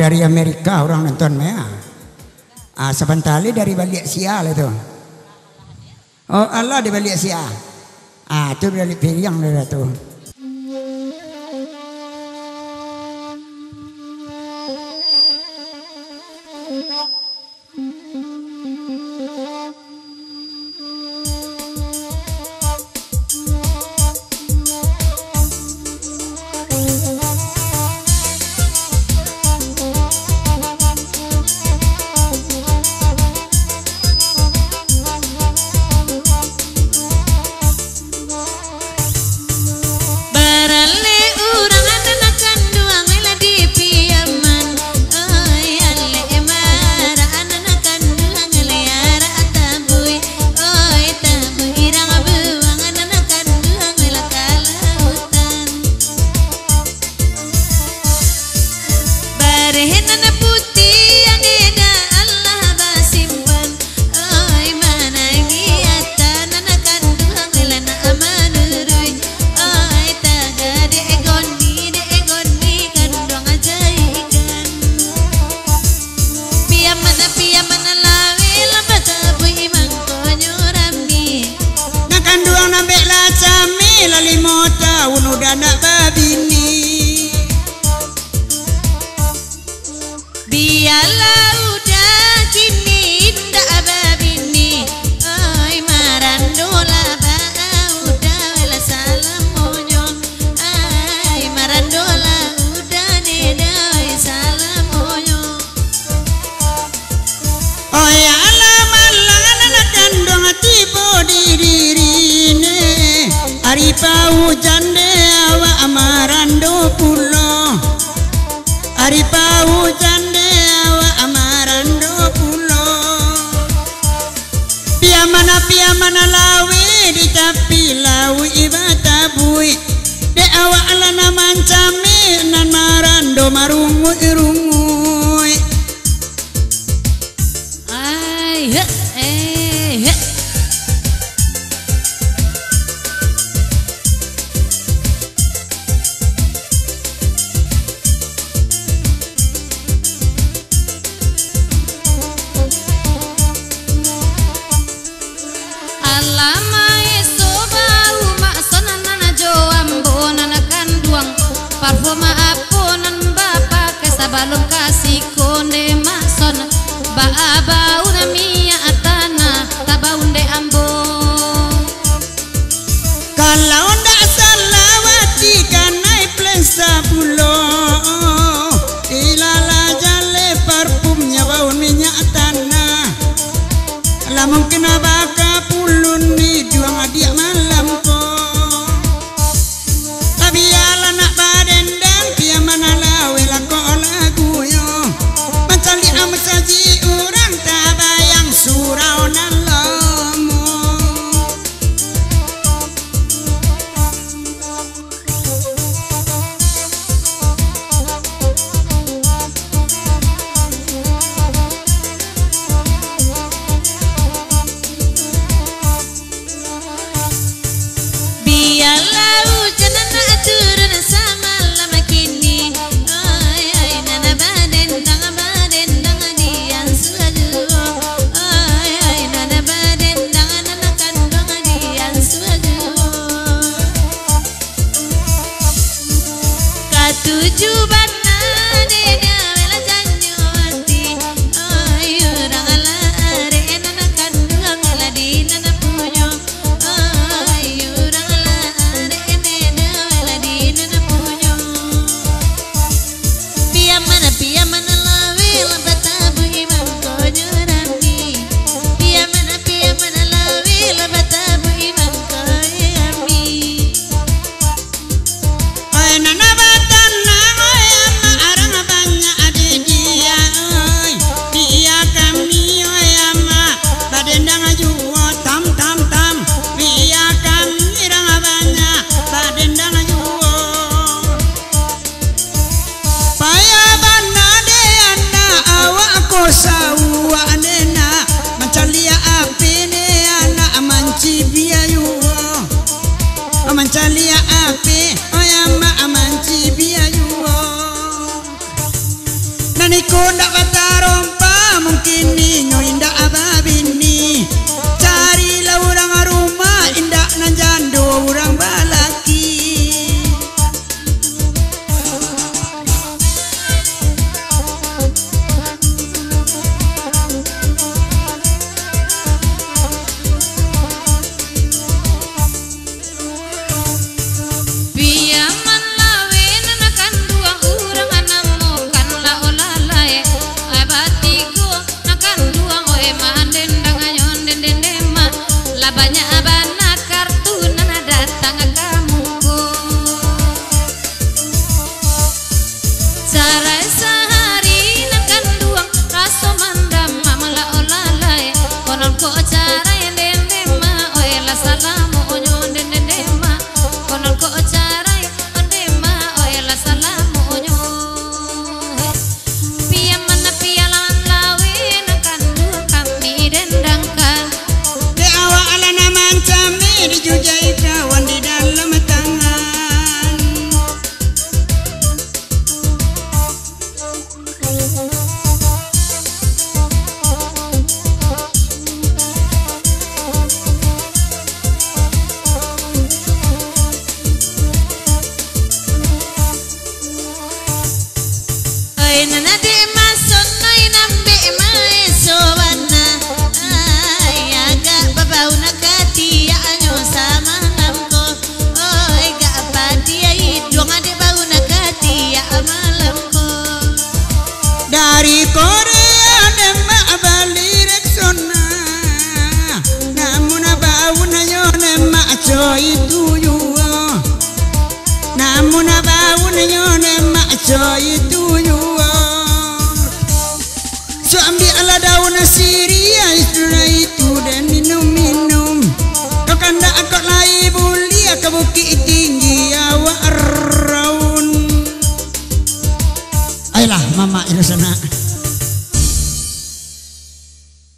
dari Amerika orang nonton ya. Sebentar dari balik Sia lah tu. Oh Allah di balik Sia. Tu balik Periang dah tu. Aripau jande awa amarando pulo. Aripau jande awa amarando pulo. Pia mana lawi di tapi lawi ibata bui. De awa alana mancami nan marando marungu irungui. Ai he parfuma apunan bapa kesabalum kasih konde mason baaba una mia atana tabaunde ambo kalau ndak salawati kanai plesa pulo ilala jale parfumnya bau minyak tanah lah mungkin abaka pulun ni juang adik malam ko tapi ala nak badendang pia mana lawe la ko lagu yo macali am saji urang ta bayang Naniku ndak kata rompa mungkin ninyo indak ababini. Carilah urang rumah indak nanjando urang balaki. Piyaman lawen nakan duang urang anamu kan la olalae abatigo nakan duang oe manden dangayon dendendema labanya abana kartu nana datang kamuko sarai sehari nakan duang raso mandam mamala olalae konon ko cara dendendema oe la salamu onyo dendendema konon ko cara ondema oe la salamu onyo piyaman piyalan lawe nakan duang kami dendangkan De awak ala naman cami dijujai kawan di dalam tangan. oi nana de mason noi nambe mae sowana ay aga babau nakati ya anyo sama namko oi ga padi ai dong ade bau nakati ya malamko Dari Korea nema bali reksona. Namun abau na yo nema coy tuyu. Namun abau na yo nema coy tuyu. So ambil ala daun Syria itu dan minum. Kau kanda akak lai bulia ke bukit tinggi awak raun. Ayolah mama itu sana.